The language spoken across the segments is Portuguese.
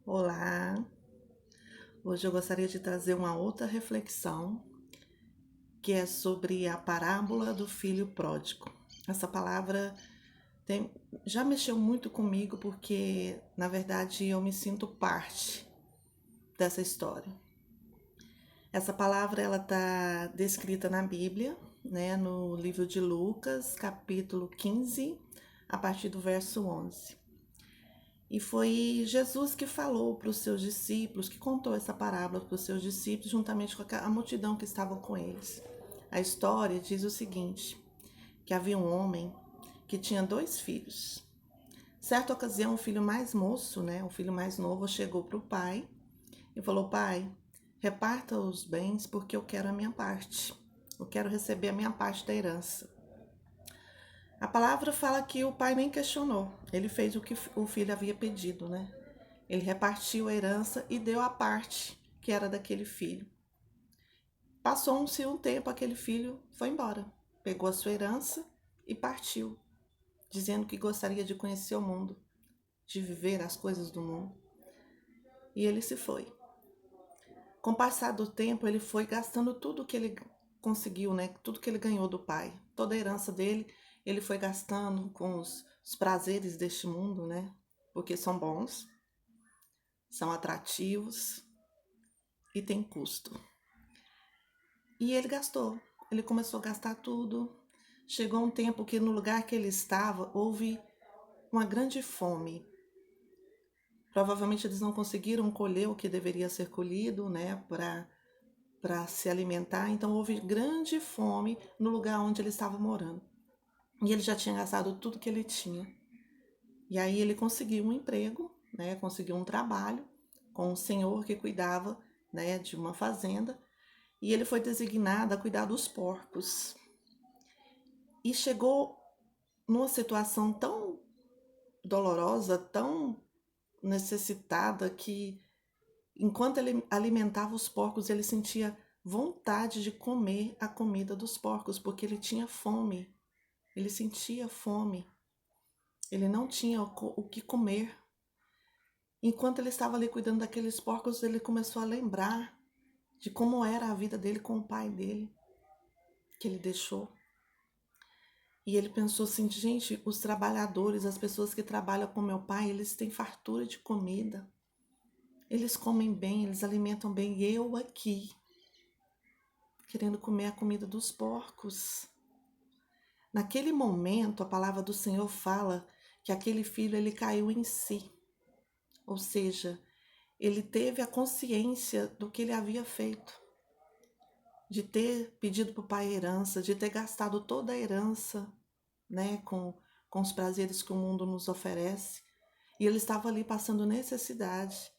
Olá, hoje eu gostaria de trazer uma outra reflexão que é sobre a parábola do filho pródigo. Essa palavra tem- já mexeu muito comigo porque, na verdade, eu me sinto parte dessa história. Essa palavra ela está descrita na Bíblia, né, no livro de Lucas, capítulo 15, a partir do verso 11. E foi Jesus que falou para os seus discípulos, que contou essa parábola para os seus discípulos, juntamente com a multidão que estava com eles. A história diz o seguinte: que havia um homem que tinha dois filhos. Certa ocasião, o filho mais moço, né, o filho mais novo, chegou para o pai e falou: Pai, reparta os bens porque eu quero a minha parte. Eu quero receber a minha parte da herança. A palavra fala que o pai nem questionou. Ele fez o que o filho havia pedido, né? Ele repartiu a herança e deu a parte que era daquele filho. Passou-se um tempo, aquele filho foi embora, pegou a sua herança e partiu, dizendo que gostaria de conhecer o mundo, de viver as coisas do mundo. E ele se foi. Com o passar do tempo, ele foi gastando tudo que ele conseguiu, né? Tudo que ele ganhou do pai, toda a herança dele, ele foi gastando com os prazeres deste mundo, né? Porque são bons, são atrativos e têm custo. E ele gastou. Ele começou a gastar tudo. Chegou um tempo que no lugar que ele estava houve uma grande fome. Provavelmente eles não conseguiram colher o que deveria ser colhido, né, para se alimentar. Então houve grande fome no lugar onde ele estava morando. E ele já tinha gastado tudo que ele tinha. E aí ele conseguiu um emprego, né, conseguiu um trabalho com um senhor que cuidava, né, de uma fazenda. E ele foi designado a cuidar dos porcos. E chegou numa situação tão dolorosa, tão necessitada, que enquanto ele alimentava os porcos, ele sentia vontade de comer a comida dos porcos, porque ele tinha fome. Ele sentia fome. Ele não tinha o que comer. Enquanto ele estava ali cuidando daqueles porcos, ele começou a lembrar de como era a vida dele com o pai dele, que ele deixou. E ele pensou assim, gente, os trabalhadores, as pessoas que trabalham com meu pai, eles têm fartura de comida. Eles comem bem, eles alimentam bem. E eu aqui, querendo comer a comida dos porcos. Naquele momento, a palavra do Senhor fala que aquele filho, ele caiu em si. Ou seja, ele teve a consciência do que ele havia feito. De ter pedido para o pai herança, de ter gastado toda a herança, né, com os prazeres que o mundo nos oferece. E ele estava ali passando necessidade.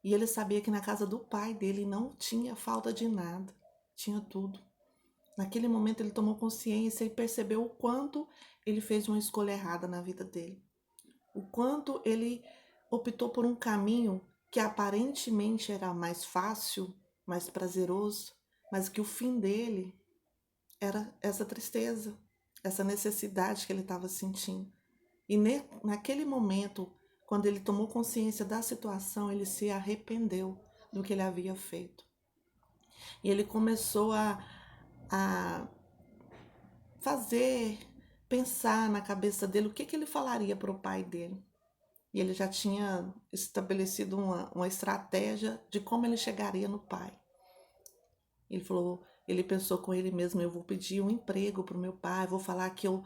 E ele sabia que na casa do pai dele não tinha falta de nada, tinha tudo. Naquele momento ele tomou consciência e percebeu o quanto ele fez uma escolha errada na vida dele. O quanto ele optou por um caminho que aparentemente era mais fácil, mais prazeroso, mas que o fim dele era essa tristeza, essa necessidade que ele estava sentindo. E naquele momento, quando ele tomou consciência da situação, ele se arrependeu do que ele havia feito. E ele começou a fazer, pensar na cabeça dele o que ele falaria para o pai dele. E ele já tinha estabelecido uma estratégia de como ele chegaria no pai. Ele falou, ele pensou com ele mesmo, eu vou pedir um emprego para o meu pai, vou falar que eu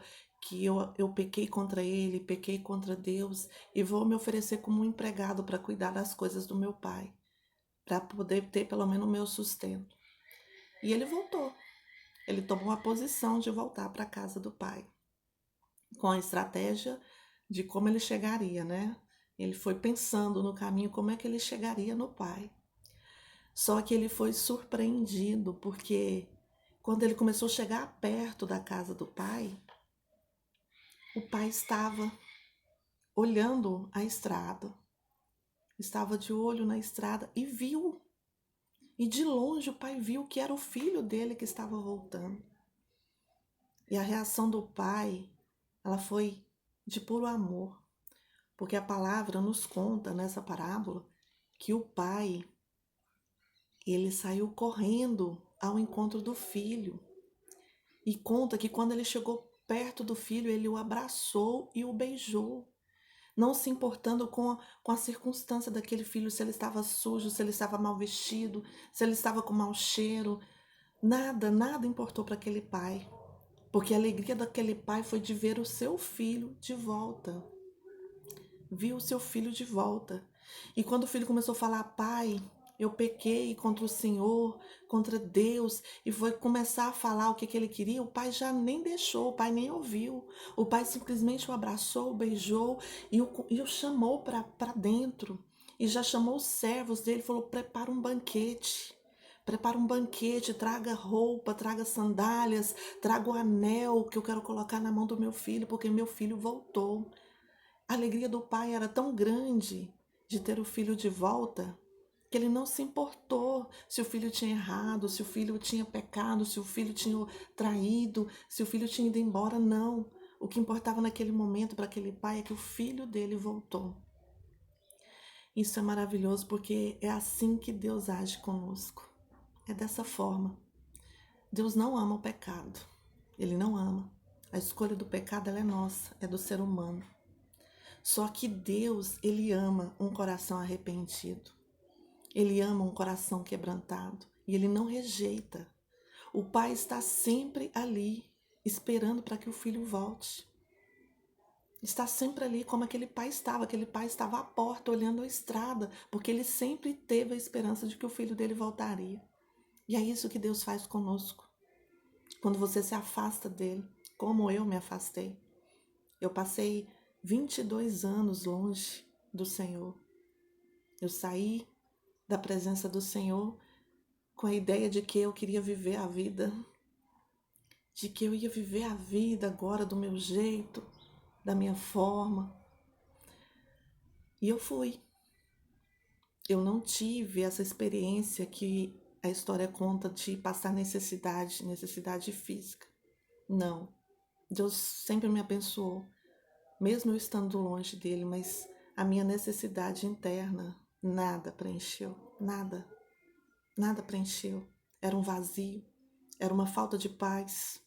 pequei contra ele, pequei contra Deus, e vou me oferecer como um empregado para cuidar das coisas do meu pai, para poder ter pelo menos o meu sustento. E ele voltou. Ele tomou a posição de voltar para a casa do pai, com a estratégia de como ele chegaria, né? Ele foi pensando no caminho como é que ele chegaria no pai. Só que ele foi surpreendido, porque quando ele começou a chegar perto da casa do pai, o pai estava olhando a estrada, estava de olho na estrada e viu. E de longe o pai viu que era o filho dele que estava voltando. E a reação do pai, ela foi de puro amor, porque a palavra nos conta nessa parábola que o pai, ele saiu correndo ao encontro do filho. E conta que quando ele chegou perto do filho, ele o abraçou e o beijou, não se importando com a circunstância daquele filho, se ele estava sujo, se ele estava mal vestido, se ele estava com mau cheiro. Nada importou para aquele pai, porque a alegria daquele pai foi de ver o seu filho de volta. Viu o seu filho de volta. E quando o filho começou a falar, pai, eu pequei contra o Senhor, contra Deus, e foi começar a falar o que ele queria, o pai já nem deixou, o pai nem ouviu. O pai simplesmente o abraçou, o beijou e o chamou para dentro. E já chamou os servos dele, falou, prepara um banquete. Prepara um banquete, traga roupa, traga sandálias, traga o anel que eu quero colocar na mão do meu filho, porque meu filho voltou. A alegria do pai era tão grande de ter o filho de volta que ele não se importou se o filho tinha errado, se o filho tinha pecado, se o filho tinha traído, se o filho tinha ido embora. Não. O que importava naquele momento para aquele pai é que o filho dele voltou. Isso é maravilhoso porque é assim que Deus age conosco. É dessa forma. Deus não ama o pecado. Ele não ama. A escolha do pecado ela é nossa, é do ser humano. Só que Deus, ele ama um coração arrependido. Ele ama um coração quebrantado. E ele não rejeita. O pai está sempre ali, esperando para que o filho volte. Está sempre ali como aquele pai estava. Aquele pai estava à porta, olhando a estrada, porque ele sempre teve a esperança de que o filho dele voltaria. E é isso que Deus faz conosco. Quando você se afasta dele, como eu me afastei. Eu passei 22 anos longe do Senhor. Eu saí da presença do Senhor com a ideia de que eu queria viver a vida, de que eu ia viver a vida agora do meu jeito, da minha forma. E eu fui. Eu não tive essa experiência que a história conta de passar necessidade física. Não. Deus sempre me abençoou, mesmo eu estando longe dele, mas a minha necessidade interna nada preencheu, nada preencheu. Era um vazio, era uma falta de paz.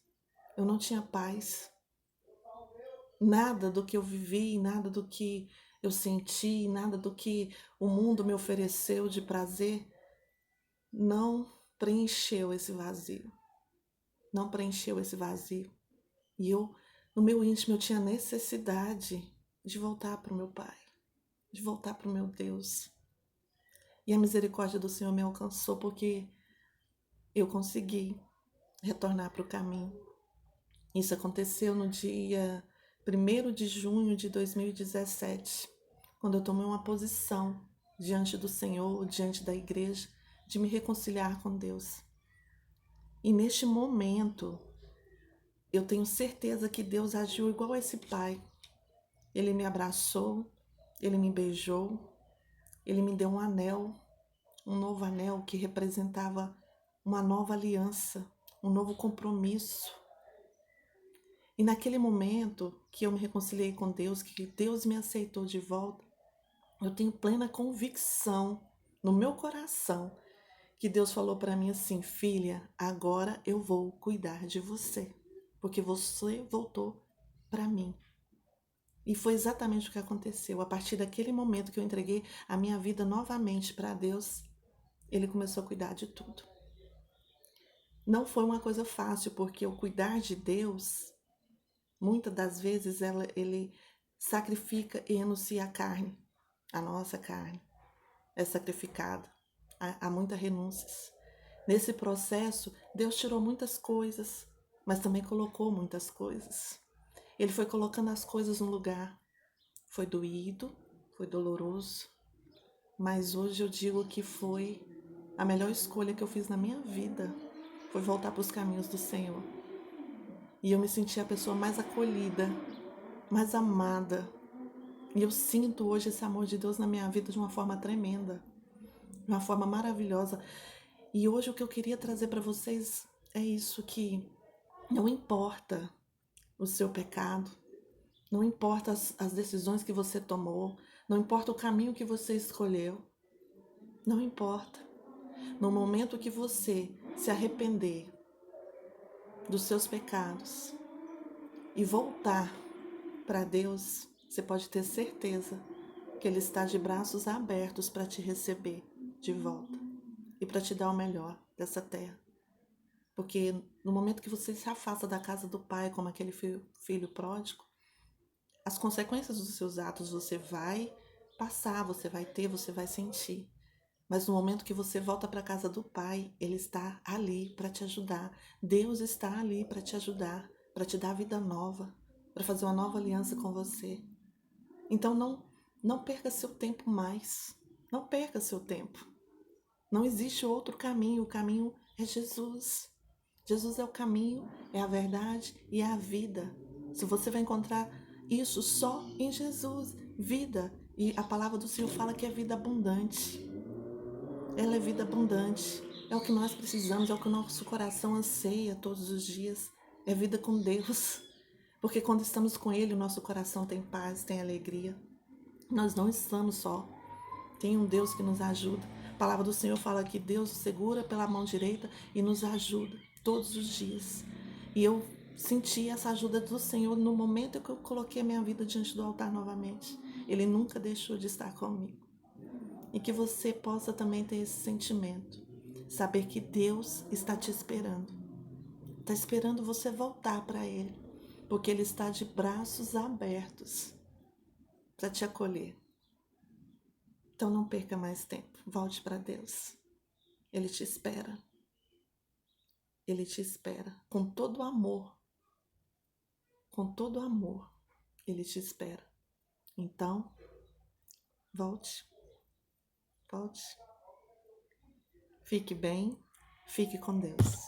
Eu não tinha paz. Nada do que eu vivi, nada do que eu senti, nada do que o mundo me ofereceu de prazer não preencheu esse vazio. Não preencheu esse vazio. E eu, no meu íntimo, eu tinha necessidade de voltar para o meu Pai, de voltar para o meu Deus. E a misericórdia do Senhor me alcançou porque eu consegui retornar para o caminho. Isso aconteceu no dia 1º de junho de 2017, quando eu tomei uma posição diante do Senhor, diante da igreja, de me reconciliar com Deus. E neste momento, eu tenho certeza que Deus agiu igual a esse pai. Ele me abraçou, ele me beijou, ele me deu um anel, um novo anel que representava uma nova aliança, um novo compromisso. E naquele momento que eu me reconciliei com Deus, que Deus me aceitou de volta, eu tenho plena convicção no meu coração que Deus falou para mim assim: filha, agora eu vou cuidar de você, porque você voltou para mim. E foi exatamente o que aconteceu. A partir daquele momento que eu entreguei a minha vida novamente para Deus, Ele começou a cuidar de tudo. Não foi uma coisa fácil, porque o cuidar de Deus, muitas das vezes Ele sacrifica e renuncia a carne. A nossa carne é sacrificada. Há muitas renúncias. Nesse processo, Deus tirou muitas coisas, mas também colocou muitas coisas. Ele foi colocando as coisas no lugar. Foi doído, foi doloroso, mas hoje eu digo que foi a melhor escolha que eu fiz na minha vida. Foi voltar para os caminhos do Senhor. E eu me senti a pessoa mais acolhida, mais amada. E eu sinto hoje esse amor de Deus na minha vida de uma forma tremenda, de uma forma maravilhosa. E hoje o que eu queria trazer para vocês é isso, que não importa o seu pecado, não importa as decisões que você tomou, não importa o caminho que você escolheu, Não importa. No momento que você se arrepender dos seus pecados e voltar para Deus, você pode ter certeza que Ele está de braços abertos para te receber de volta e para te dar o melhor dessa terra. Porque no momento que você se afasta da casa do Pai, como aquele filho pródigo, as consequências dos seus atos você vai passar, você vai ter, você vai sentir. Mas no momento que você volta para a casa do Pai, Ele está ali para te ajudar. Deus está ali para te ajudar, para te dar vida nova, para fazer uma nova aliança com você. Então não perca seu tempo mais. Não perca seu tempo. Não existe outro caminho. O caminho é Jesus. Jesus é o caminho, é a verdade e é a vida. Se você vai encontrar isso só em Jesus, vida. E a palavra do Senhor fala que é vida abundante. Ela é vida abundante. É o que nós precisamos, é o que o nosso coração anseia todos os dias. É vida com Deus. Porque quando estamos com Ele, o nosso coração tem paz, tem alegria. Nós não estamos só. Tem um Deus que nos ajuda. A palavra do Senhor fala que Deus nos segura pela mão direita e nos ajuda todos os dias. E eu senti essa ajuda do Senhor no momento que eu coloquei a minha vida diante do altar novamente. Ele nunca deixou de estar comigo. E que você possa também ter esse sentimento. Saber que Deus está te esperando. Está esperando você voltar para Ele. Porque Ele está de braços abertos para te acolher. Então não perca mais tempo. Volte para Deus. Ele te espera. Ele te espera com todo amor. Com todo amor. Ele te espera. Então, volte. Volte. Fique bem. Fique com Deus.